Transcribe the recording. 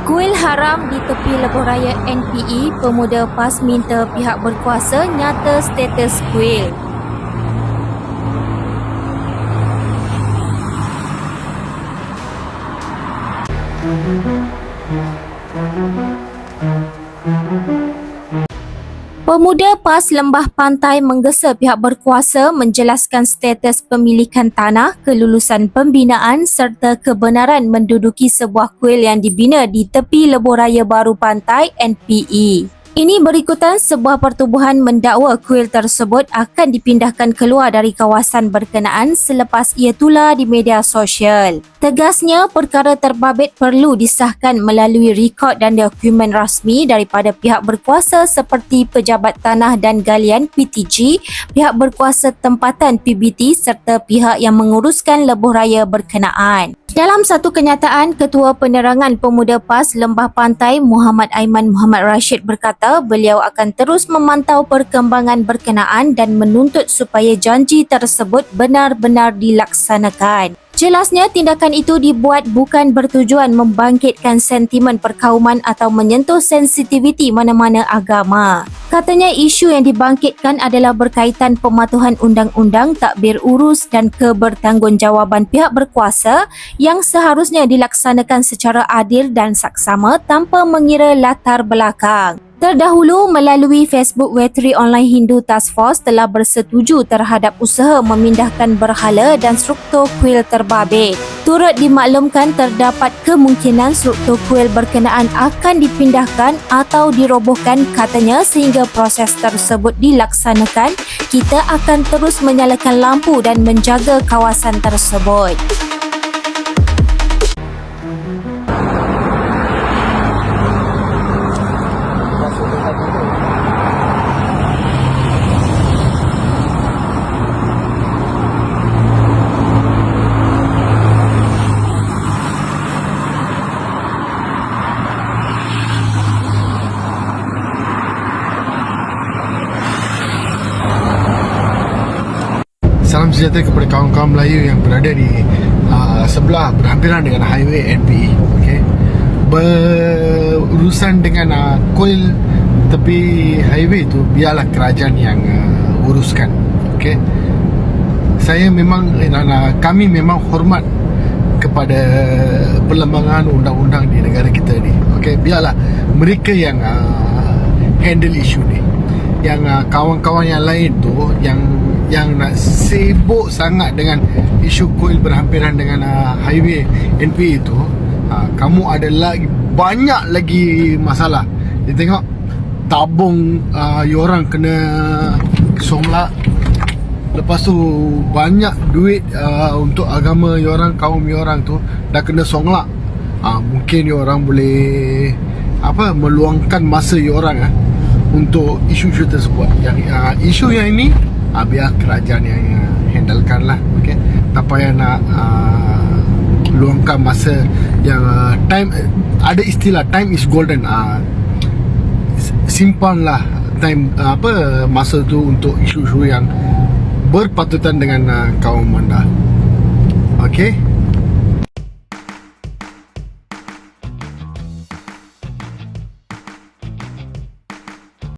Kuil haram di tepi lebuh raya NPE, pemuda PAS minta pihak berkuasa nyata status kuil. Pemuda PAS Lembah Pantai menggesa pihak berkuasa menjelaskan status pemilikan tanah, kelulusan pembinaan serta kebenaran menduduki sebuah kuil yang dibina di tepi lebuh raya baru pantai NPE. Ini berikutan sebuah pertubuhan mendakwa kuil tersebut akan dipindahkan keluar dari kawasan berkenaan selepas ia tular di media sosial. Tegasnya, perkara terbabit perlu disahkan melalui rekod dan dokumen rasmi daripada pihak berkuasa seperti Pejabat Tanah dan Galian PTG, pihak berkuasa tempatan PBT serta pihak yang menguruskan lebuh raya berkenaan. Dalam satu kenyataan, Ketua Penerangan Pemuda PAS Lembah Pantai Muhammad Aiman Muhammad Rashid berkata beliau akan terus memantau perkembangan berkenaan dan menuntut supaya janji tersebut benar-benar dilaksanakan. Jelasnya, tindakan itu dibuat bukan bertujuan membangkitkan sentimen perkauman atau menyentuh sensitiviti mana-mana agama. Katanya isu yang dibangkitkan adalah berkaitan pematuhan undang-undang, takbir urus dan kebertanggungjawaban pihak berkuasa yang seharusnya dilaksanakan secara adil dan saksama tanpa mengira latar belakang. Terdahulu, melalui Facebook Wetri Online Hindu Task Force telah bersetuju terhadap usaha memindahkan berhala dan struktur kuil terbabit. Turut dimaklumkan terdapat kemungkinan struktur kuil berkenaan akan dipindahkan atau dirobohkan katanya sehingga proses tersebut dilaksanakan. Kita akan terus menyalakan lampu dan menjaga kawasan tersebut. Salam sejahtera kepada kawan-kawan Melayu yang berada di sebelah berhampiran dengan highway NPE. Okay. Berurusan dengan kuil tepi highway tu biarlah kerajaan yang uruskan. Okay. Kami memang hormat kepada perlembagaan undang-undang di negara kita ni. Okay. Biarlah mereka yang handle isu ni. Yang kawan-kawan yang lain tu yang nak sibuk sangat dengan isu kuil berhampiran dengan highway NPE itu, kamu ada lagi banyak lagi masalah. Dia tengok tabung yorang kena songlak, lepas tu banyak duit untuk agama yorang, kaum yorang tu dah kena songlak. Mungkin yorang boleh meluangkan masa yorang untuk isu-isu tersebut. Yang isu yang ini biar kerajaan yang handlekan lah. Okay? Tak payah nak luangkan masa yang time. Ada istilah time is golden. Simpanlah time masa tu untuk isu-isu yang berpatutan dengan kaum anda. Okay?